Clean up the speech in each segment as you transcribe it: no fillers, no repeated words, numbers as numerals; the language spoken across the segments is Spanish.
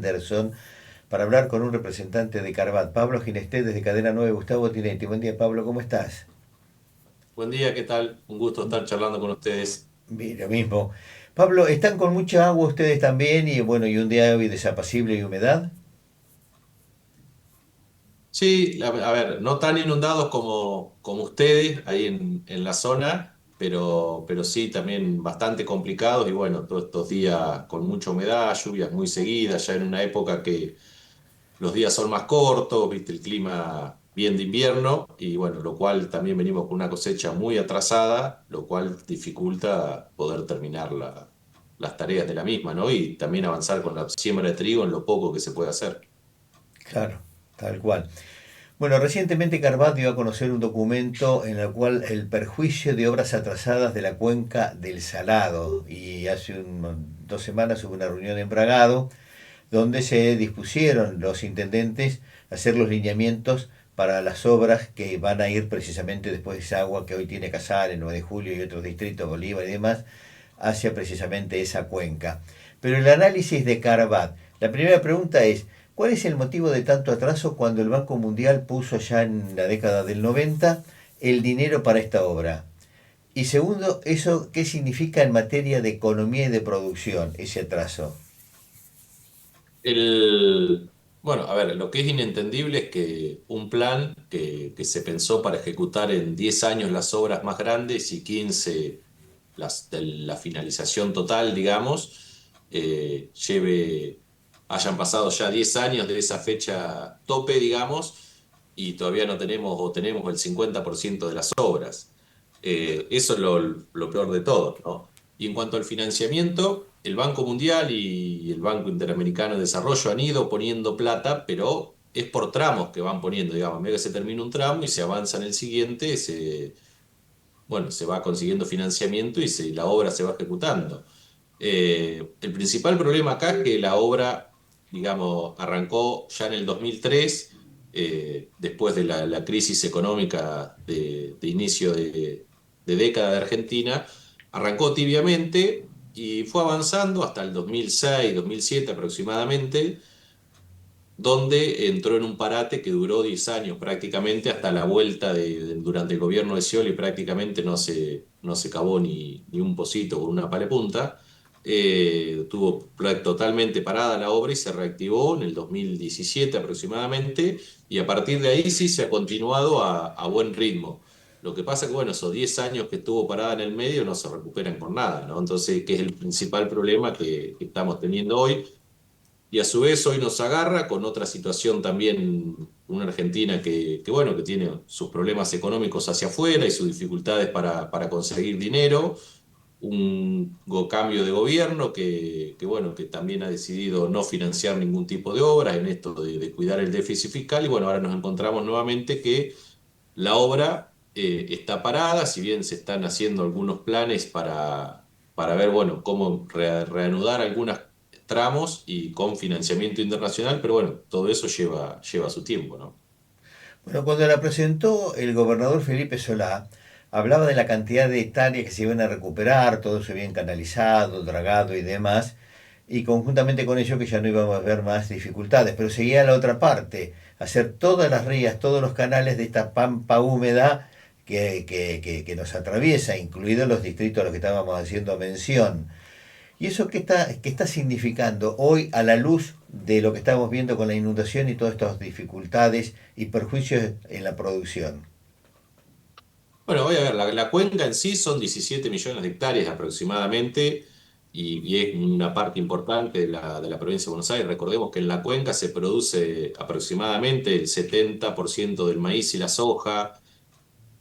Anderson para hablar con un representante de Carvat, Pablo Ginesté desde Cadena 9, Gustavo Tinetti. Buen día, Pablo, ¿cómo estás? Buen día, ¿qué tal? Un gusto estar charlando con ustedes. Bien, lo mismo. Pablo, ¿están con mucha agua ustedes también y bueno, y un día hoy desapacible y humedad? Sí, a ver, no tan inundados como ustedes ahí en la zona, pero sí también bastante complicados y bueno, todos estos días con mucha humedad, lluvias muy seguidas, ya en una época que los días son más cortos, viste, el clima bien de invierno y bueno, lo cual también venimos con una cosecha muy atrasada, lo cual dificulta poder terminar las tareas de la misma, ¿no? Y también avanzar con la siembra de trigo en lo poco que se puede hacer. Claro, tal cual. Bueno, recientemente Carvat dio a conocer un documento en el cual el perjuicio de obras atrasadas de la cuenca del Salado y hace 2 semanas hubo una reunión en Bragado donde se dispusieron los intendentes a hacer los lineamientos para las obras que van a ir precisamente después de esa agua que hoy tiene Casares, 9 de Julio y otros distritos, Bolívar y demás, hacia precisamente esa cuenca. Pero el análisis de Carvat, la primera pregunta es, ¿cuál es el motivo de tanto atraso cuando el Banco Mundial puso ya en la década del 90 el dinero para esta obra? Y segundo, ¿eso qué significa en materia de economía y de producción, ese atraso? El, bueno, a ver, lo que es inentendible es que un plan que se pensó para ejecutar en 10 años las obras más grandes y 15 de la finalización total, digamos, hayan pasado ya 10 años de esa fecha tope, digamos, y todavía no tenemos o tenemos el 50% de las obras. Eso es lo peor de todo, ¿no? Y en cuanto al financiamiento, el Banco Mundial y el Banco Interamericano de Desarrollo han ido poniendo plata, pero es por tramos que van poniendo, digamos, a medida que se termina un tramo y se avanza en el siguiente, bueno, se va consiguiendo financiamiento y la obra se va ejecutando. El principal problema acá es que la obra, digamos, arrancó ya en el 2003, después de la crisis económica de inicio de década de Argentina, arrancó tibiamente y fue avanzando hasta el 2006, 2007 aproximadamente, donde entró en un parate que duró 10 años prácticamente hasta la vuelta durante el gobierno de Scioli prácticamente no se cavó ni un pocito con una pala de punta. Tuvo totalmente parada la obra y se reactivó en el 2017 aproximadamente y a partir de ahí sí se ha continuado a buen ritmo. Lo que pasa que, bueno, esos 10 años que estuvo parada en el medio no se recuperan con nada, ¿no? Entonces, ¿qué es el principal problema que estamos teniendo hoy? Y a su vez hoy nos agarra con otra situación también, una Argentina bueno, que tiene sus problemas económicos hacia afuera y sus dificultades para conseguir dinero, un cambio de gobierno bueno, que también ha decidido no financiar ningún tipo de obras en esto de cuidar el déficit fiscal y bueno, ahora nos encontramos nuevamente que la obra está parada, si bien se están haciendo algunos planes para ver, bueno, cómo reanudar algunos tramos y con financiamiento internacional, pero bueno, todo eso lleva su tiempo, ¿no? Bueno, cuando la presentó el gobernador Felipe Solá, hablaba de la cantidad de hectáreas que se iban a recuperar, todo se bien canalizado, dragado y demás, y conjuntamente con ello que ya no íbamos a ver más dificultades, pero seguía la otra parte, hacer todas las rías, todos los canales de esta pampa húmeda que nos atraviesa, incluidos los distritos a los que estábamos haciendo mención. ¿Y eso qué está significando hoy a la luz de lo que estamos viendo con la inundación y todas estas dificultades y perjuicios en la producción? Bueno, voy a ver, la cuenca en sí son 17 millones de hectáreas aproximadamente y es una parte importante de la provincia de Buenos Aires. Recordemos que en la cuenca se produce aproximadamente el 70% del maíz y la soja,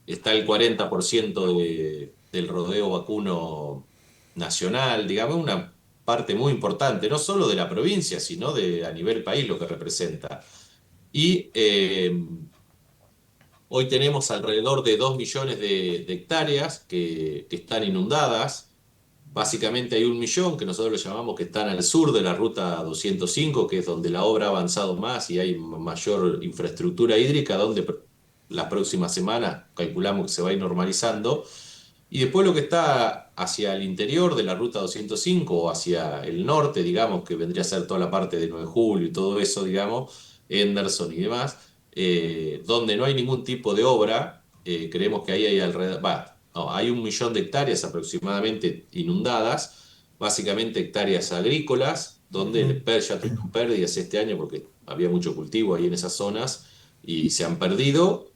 está el 40% del rodeo vacuno nacional, digamos, una parte muy importante, no solo de la provincia, sino a nivel país lo que representa. Y hoy tenemos alrededor de 2 millones de hectáreas que están inundadas. Básicamente hay 1 millón que nosotros lo llamamos que están al sur de la ruta 205, que es donde la obra ha avanzado más y hay mayor infraestructura hídrica, donde las próximas semanas calculamos que se va a ir normalizando. Y después lo que está hacia el interior de la ruta 205 o hacia el norte, digamos, que vendría a ser toda la parte de 9 de Julio y todo eso, digamos, Henderson y demás, donde no hay ningún tipo de obra, creemos que ahí hay alrededor, no, hay 1 millón de hectáreas aproximadamente inundadas, básicamente hectáreas agrícolas, donde Ujú. ya tuvieron pérdidas este año porque había mucho cultivo ahí en esas zonas y se han perdido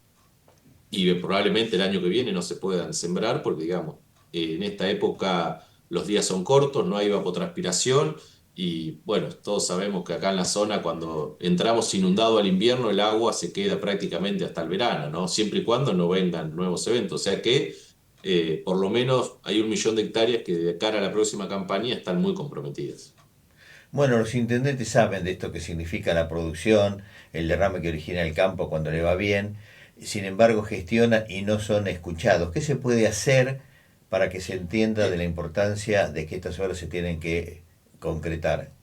y probablemente el año que viene no se puedan sembrar porque, digamos, en esta época los días son cortos, no hay evapotranspiración y, bueno, todos sabemos que acá en la zona cuando entramos inundado al invierno el agua se queda prácticamente hasta el verano, ¿no? Siempre y cuando no vengan nuevos eventos. O sea que por lo menos hay 1 millón de hectáreas que de cara a la próxima campaña están muy comprometidas. Bueno, los intendentes saben de esto que significa la producción, el derrame que origina el campo cuando le va bien, sin embargo gestionan y no son escuchados. ¿Qué se puede hacer para que se entienda de la importancia de que estas obras se tienen que concretar?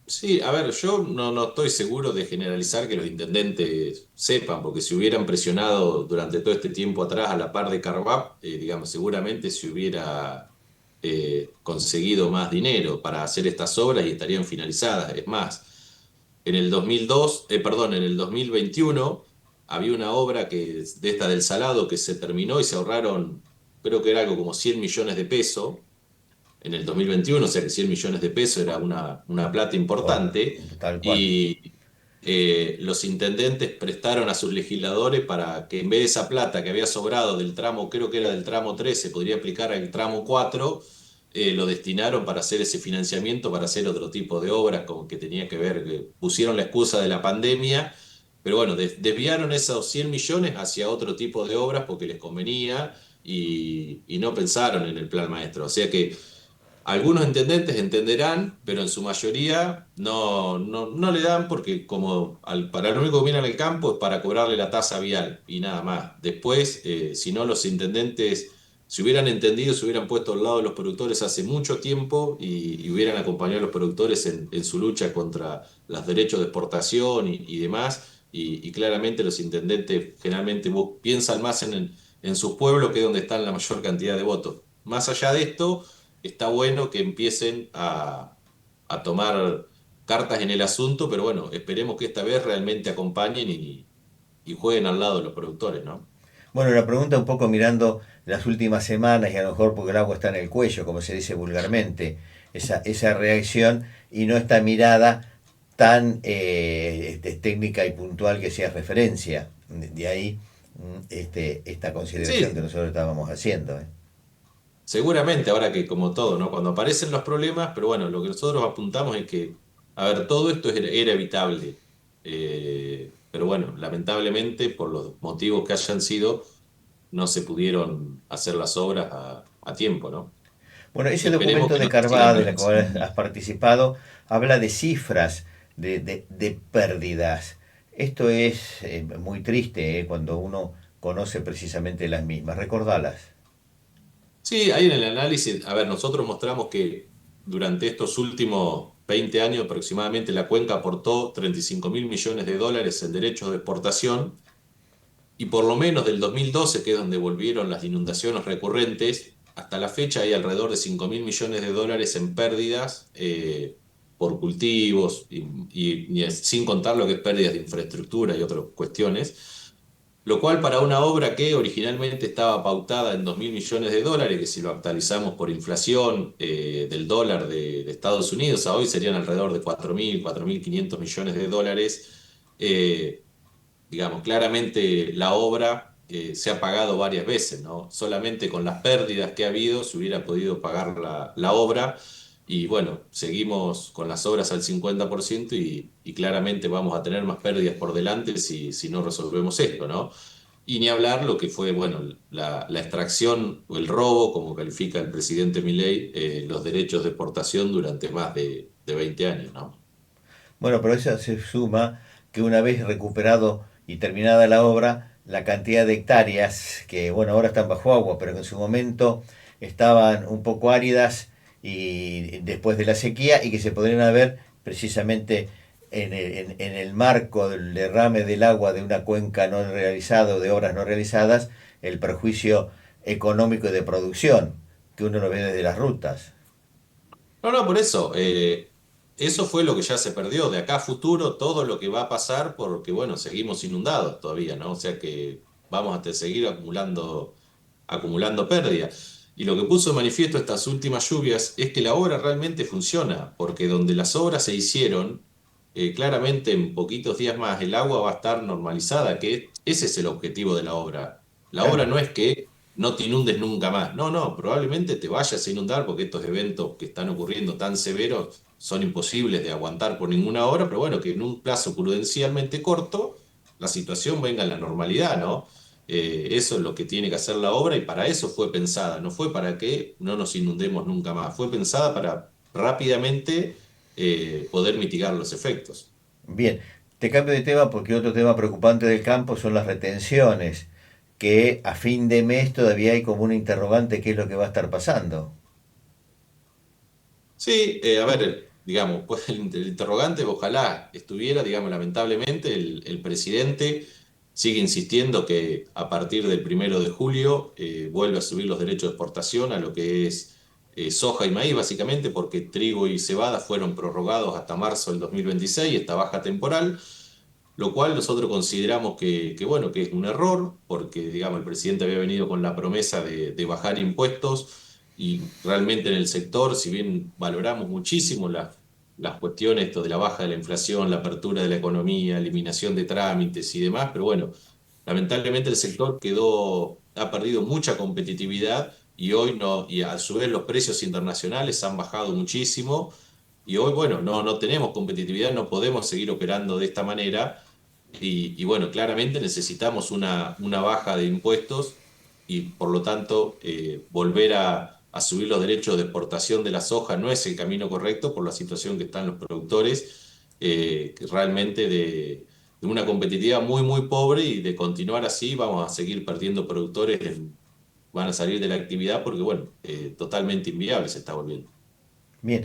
Sí, a ver, yo no estoy seguro de generalizar que los intendentes sepan, porque si hubieran presionado durante todo este tiempo atrás a la par de Carvap, digamos, seguramente se hubiera conseguido más dinero para hacer estas obras y estarían finalizadas. Es más, en el 2002, perdón, en el 2021 había una obra de esta del Salado que se terminó y se ahorraron, creo que era algo como 100 millones de pesos en el 2021, o sea que 100 millones de pesos era una plata Bueno, importante, tal cual. y los intendentes prestaron a sus legisladores para que en vez de esa plata que había sobrado del tramo, creo que era del tramo 3, se podría aplicar al tramo 4, lo destinaron para hacer ese financiamiento, para hacer otro tipo de obras, como que tenía que ver, que pusieron la excusa de la pandemia. Pero bueno, desviaron esos 100 millones hacia otro tipo de obras porque les convenía y no pensaron en el plan maestro. O sea que algunos intendentes entenderán, pero en su mayoría no le dan porque como para lo único que viene al campo es para cobrarle la tasa vial y nada más. Después, si no, los intendentes, si hubieran entendido, se hubieran puesto al lado de los productores hace mucho tiempo y hubieran acompañado a los productores en su lucha contra los derechos de exportación y demás. Y claramente los intendentes generalmente piensan más en sus pueblos, que es donde están la mayor cantidad de votos. Más allá de esto está bueno que empiecen a tomar cartas en el asunto, pero bueno, esperemos que esta vez realmente acompañen y jueguen al lado de los productores, ¿no? Bueno, la pregunta un poco mirando las últimas semanas y a lo mejor porque el agua está en el cuello, como se dice vulgarmente, esa reacción y no esta mirada tan técnica y puntual que sea referencia. De ahí esta consideración que Sí, nosotros estábamos haciendo. seguramente, ahora que como todo, ¿no? Cuando aparecen los problemas, pero bueno, lo que nosotros apuntamos es que, a ver, todo esto era evitable. Pero bueno, lamentablemente, por los motivos que hayan sido, no se pudieron hacer las obras a tiempo, ¿no? Bueno, ese Esperemos documento que de no se sigan Carvajal, en el cual repitiendo. has participado, habla de cifras de pérdidas. Esto es muy triste cuando uno conoce precisamente las mismas. Recordalas. Sí, ahí en el análisis, a ver, nosotros mostramos que durante estos últimos 20 años aproximadamente la cuenca aportó 35.000 millones de dólares en derechos de exportación y por lo menos del 2012, que es donde volvieron las inundaciones recurrentes, hasta la fecha hay alrededor de 5.000 millones de dólares en pérdidas por cultivos y sin contar lo que es pérdidas de infraestructura y otras cuestiones. Lo cual para una obra que originalmente estaba pautada en 2.000 millones de dólares, que si lo actualizamos por inflación del dólar de Estados Unidos, a hoy serían alrededor de 4.000, 4.500 millones de dólares, eh, digamos, claramente la obra se ha pagado varias veces, ¿no? Solamente con las pérdidas que ha habido se hubiera podido pagar la obra. Y bueno, seguimos con las obras al 50% y claramente vamos a tener más pérdidas por delante si no resolvemos esto, ¿no? Y ni hablar lo que fue, bueno, la extracción o el robo, como califica el presidente Milei, los derechos de exportación durante más de 20 años, ¿no? Bueno, pero eso se suma que una vez recuperado y terminada la obra, la cantidad de hectáreas que, bueno, ahora están bajo agua, pero que en su momento estaban un poco áridas y después de la sequía y que se podrían haber precisamente en el marco del derrame del agua de una cuenca no realizada o de obras no realizadas, el perjuicio económico y de producción. que uno lo ve desde las rutas. No, no, por eso. Eso fue lo que ya se perdió. De acá a futuro, todo lo que va a pasar, porque bueno, seguimos inundados todavía, ¿no? O sea que vamos a seguir acumulando pérdidas. Y lo que puso de manifiesto estas últimas lluvias es que la obra realmente funciona, porque donde las obras se hicieron, claramente en poquitos días más el agua va a estar normalizada, que ese es el objetivo de la obra. La obra Claro. no es que no te inundes nunca más. No, no, probablemente te vayas a inundar porque estos eventos que están ocurriendo tan severos son imposibles de aguantar por ninguna hora, pero bueno, que en un plazo prudencialmente corto la situación venga a la normalidad, ¿no? Eso es lo que tiene que hacer la obra y para eso fue pensada, no fue para que no nos inundemos nunca más, fue pensada para rápidamente poder mitigar los efectos. Bien, te cambio de tema porque otro tema preocupante del campo son las retenciones, que a fin de mes todavía hay como una interrogante qué es lo que va a estar pasando. Sí, a ver, digamos, pues el interrogante, ojalá estuviera, digamos, lamentablemente, el presidente sigue insistiendo que a partir del 1 de julio vuelve a subir los derechos de exportación a lo que es soja y maíz, básicamente, porque trigo y cebada fueron prorrogados hasta marzo del 2026, esta baja temporal, lo cual nosotros consideramos bueno, que es un error, porque, digamos, el presidente había venido con la promesa de bajar impuestos y realmente en el sector, si bien valoramos muchísimo las cuestiones esto de la baja de la inflación, la apertura de la economía, eliminación de trámites y demás, pero bueno, lamentablemente el sector ha perdido mucha competitividad y hoy no, y a su vez los precios internacionales han bajado muchísimo y hoy, bueno, no tenemos competitividad, no podemos seguir operando de esta manera y bueno, claramente necesitamos una baja de impuestos y por lo tanto volver a subir los derechos de exportación de la soja no es el camino correcto por la situación que están los productores, que realmente de una competitividad muy, muy pobre y de continuar así vamos a seguir perdiendo productores, van a salir de la actividad porque bueno, totalmente inviable se está volviendo. Bien,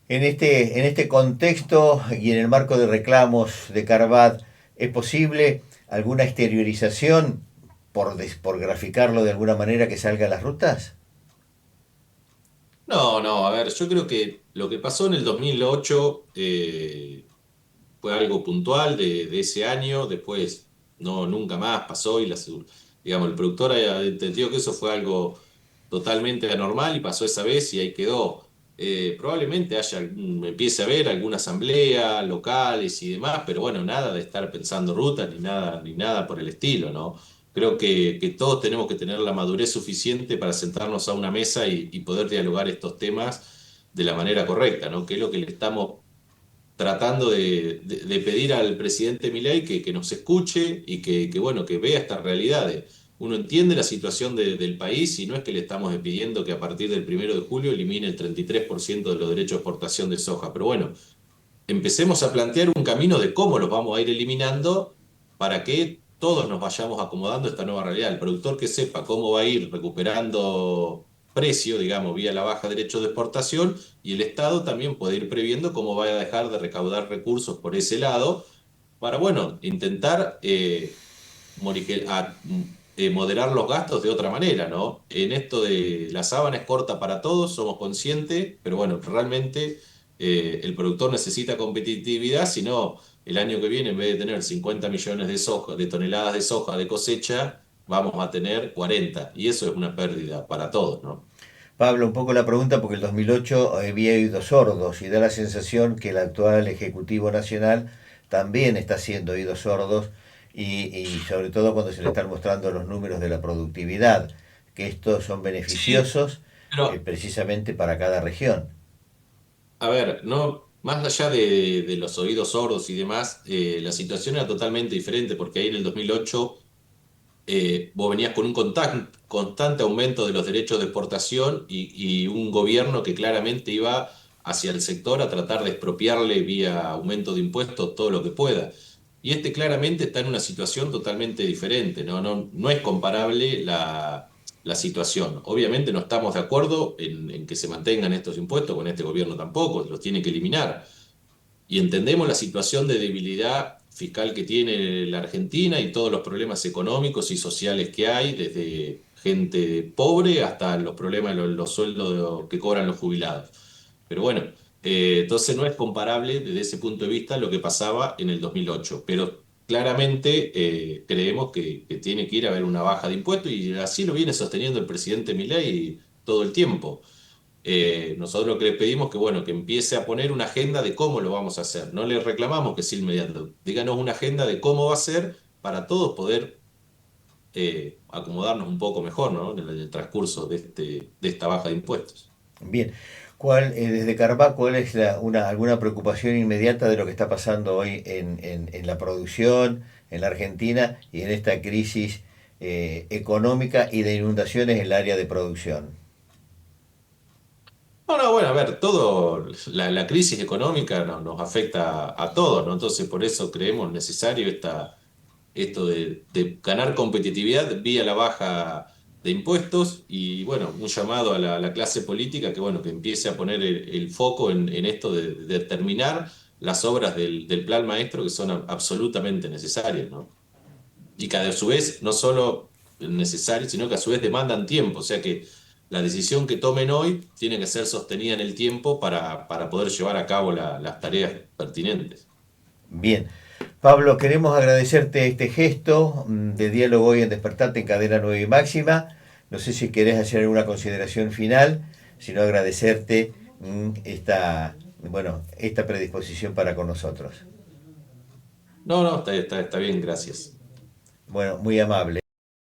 en este contexto y en el marco de reclamos de Carvat, ¿es posible alguna exteriorización, por graficarlo de alguna manera, que salga a las rutas? No, no, a ver, yo creo que lo que pasó en el 2008 fue algo puntual de ese año, después no, nunca más pasó y digamos, el productor entendió que eso fue algo totalmente anormal y pasó esa vez y ahí quedó. Probablemente empiece a haber alguna asamblea locales y demás, pero bueno, nada de estar pensando rutas ni nada por el estilo, ¿no? Creo que todos tenemos que tener la madurez suficiente para sentarnos a una mesa y poder dialogar estos temas de la manera correcta, ¿no? Que es lo que le estamos tratando de pedir al presidente Milei que nos escuche y bueno, que vea estas realidades. Uno entiende la situación del país y no es que le estamos pidiendo que a partir del 1 de julio elimine el 33% de los derechos de exportación de soja, pero bueno, empecemos a plantear un camino de cómo los vamos a ir eliminando para que todos nos vayamos acomodando a esta nueva realidad. El productor que sepa cómo va a ir recuperando precio, digamos, vía la baja de derechos de exportación, y el Estado también puede ir previendo cómo va a dejar de recaudar recursos por ese lado, para, bueno, intentar moderar los gastos de otra manera, ¿no? En esto de la sábana es corta para todos, somos conscientes, pero bueno, realmente el productor necesita competitividad, si no, el año que viene, en vez de tener 50 millones de toneladas de soja de cosecha, vamos a tener 40, y eso es una pérdida para todos, ¿no? Pablo, un poco la pregunta porque el 2008 había oídos sordos y da la sensación que el actual Ejecutivo Nacional también está haciendo oídos sordos y sobre todo cuando se le están mostrando los números de la productividad, que estos son Sí, beneficiosos pero precisamente para cada región. a ver, no, más allá de los oídos sordos y demás, la situación era totalmente diferente porque ahí en el 2008 vos venías con un constante aumento de los derechos de exportación y un gobierno que claramente iba hacia el sector a tratar de expropiarle vía aumento de impuestos todo lo que pueda. Y este claramente está en una situación totalmente diferente, ¿no? No es comparable la situación. Obviamente no estamos de acuerdo en que se mantengan estos impuestos, con este gobierno tampoco, los tiene que eliminar y entendemos la situación de debilidad fiscal que tiene la Argentina y todos los problemas económicos y sociales que hay, desde gente pobre hasta los problemas de los sueldos que cobran los jubilados. Pero bueno, entonces no es comparable desde ese punto de vista lo que pasaba en el 2008, pero claramente creemos que tiene que ir a haber una baja de impuestos y así lo viene sosteniendo el presidente Milei todo el tiempo. Nosotros lo que le pedimos que, bueno, que empiece a poner una agenda de cómo lo vamos a hacer. No le reclamamos que sea inmediato. Díganos una agenda de cómo va a ser para todos poder acomodarnos un poco mejor, ¿no? En el transcurso de esta baja de impuestos. Bien. Desde Carvá, ¿cuál es alguna preocupación inmediata de lo que está pasando hoy en la producción en la Argentina y en esta crisis económica y de inundaciones en el área de producción? No, no, bueno, a ver, la crisis económica nos afecta a todos, ¿no? Entonces, por eso creemos necesario esto de ganar competitividad vía la baja de impuestos y, bueno, un llamado a la clase política que, bueno, que empiece a poner el foco en esto de terminar las obras del Plan Maestro que son absolutamente necesarias, ¿no? Y que a su vez no solo necesarias, sino que a su vez demandan tiempo, o sea que la decisión que tomen hoy tiene que ser sostenida en el tiempo para poder llevar a cabo las tareas pertinentes. Bien. Pablo, queremos agradecerte este gesto de diálogo hoy en Despertarte en Cadena 9 y Máxima. No sé si querés hacer alguna consideración final, sino agradecerte esta predisposición para con nosotros. No, no, está bien, gracias. Bueno, muy amable.